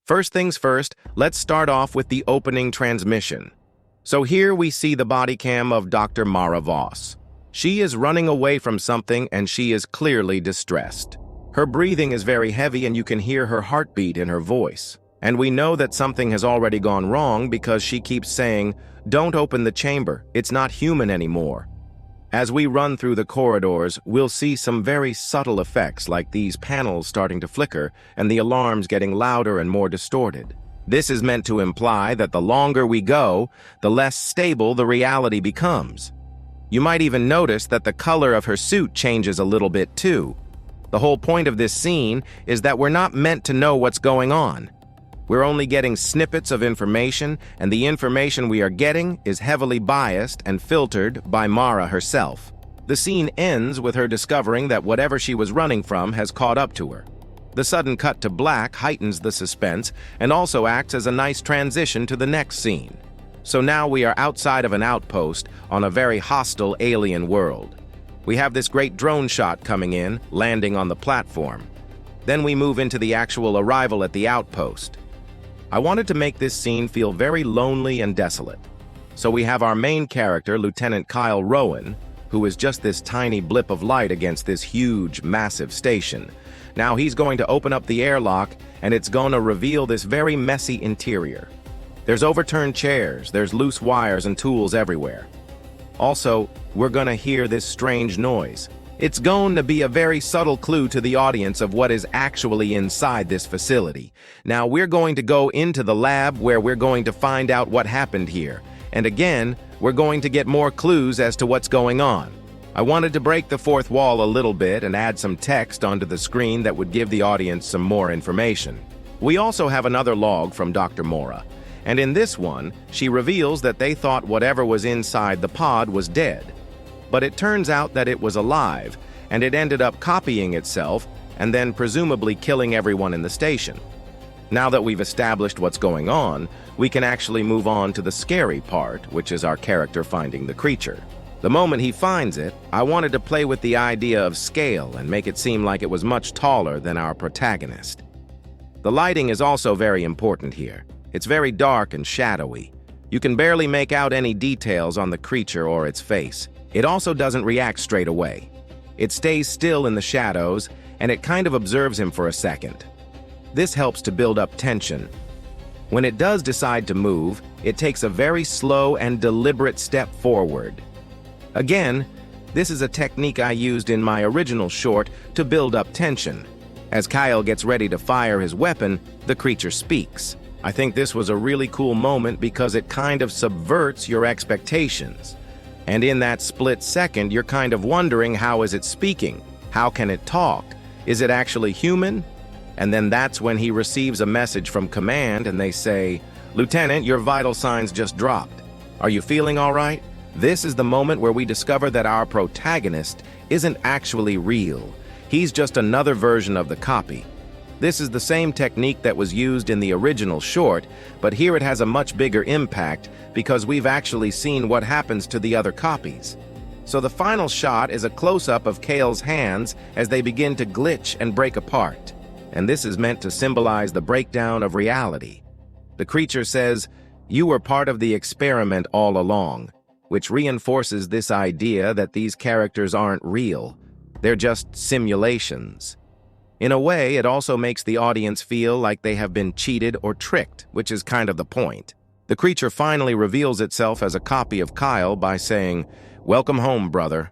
First things first, let's start off with the opening transmission. So here we see the body cam of Dr. Mara Voss. She is running away from something and she is clearly distressed. Her breathing is very heavy and you can hear her heartbeat in her voice. And we know that something has already gone wrong because she keeps saying, "Don't open the chamber, it's not human anymore." As we run through the corridors, we'll see some very subtle effects like these panels starting to flicker and the alarms getting louder and more distorted. This is meant to imply that the longer we go, the less stable the reality becomes. You might even notice that the color of her suit changes a little bit too. The whole point of this scene is that we're not meant to know what's going on. We're only getting snippets of information, and the information we are getting is heavily biased and filtered by Mara herself. The scene ends with her discovering that whatever she was running from has caught up to her. The sudden cut to black heightens the suspense and also acts as a nice transition to the next scene. So now we are outside of an outpost on a very hostile alien world. We have this great drone shot coming in, landing on the platform. Then we move into the actual arrival at the outpost. I wanted to make this scene feel very lonely and desolate. So we have our main character, Lieutenant Kyle Rowan, who is just this tiny blip of light against this huge, massive station. Now he's going to open up the airlock, and it's going to reveal this very messy interior. There's overturned chairs, there's loose wires and tools everywhere. Also, we're going to hear this strange noise. It's going to be a very subtle clue to the audience of what is actually inside this facility. Now we're going to go into the lab where we're going to find out what happened here. And again, we're going to get more clues as to what's going on. I wanted to break the fourth wall a little bit and add some text onto the screen that would give the audience some more information. We also have another log from Dr. Mora. And in this one, she reveals that they thought whatever was inside the pod was dead. But it turns out that it was alive, and it ended up copying itself and then presumably killing everyone in the station. Now that we've established what's going on, we can actually move on to the scary part, which is our character finding the creature. The moment he finds it, I wanted to play with the idea of scale and make it seem like it was much taller than our protagonist. The lighting is also very important here. It's very dark and shadowy. You can barely make out any details on the creature or its face. It also doesn't react straight away. It stays still in the shadows, and it kind of observes him for a second. This helps to build up tension. When it does decide to move, it takes a very slow and deliberate step forward. Again, this is a technique I used in my original short to build up tension. As Kyle gets ready to fire his weapon, the creature speaks. I think this was a really cool moment because it kind of subverts your expectations. And in that split second, you're kind of wondering, how is it speaking? How can it talk? Is it actually human? And then that's when he receives a message from command and they say, "Lieutenant, your vital signs just dropped. Are you feeling all right?" This is the moment where we discover that our protagonist isn't actually real. He's just another version of the copy. This is the same technique that was used in the original short, but here it has a much bigger impact because we've actually seen what happens to the other copies. So the final shot is a close-up of Kale's hands as they begin to glitch and break apart. And this is meant to symbolize the breakdown of reality. The creature says, "You were part of the experiment all along," which reinforces this idea that these characters aren't real. They're just simulations. In a way, it also makes the audience feel like they have been cheated or tricked, which is kind of the point. The creature finally reveals itself as a copy of Kyle by saying, "Welcome home, brother."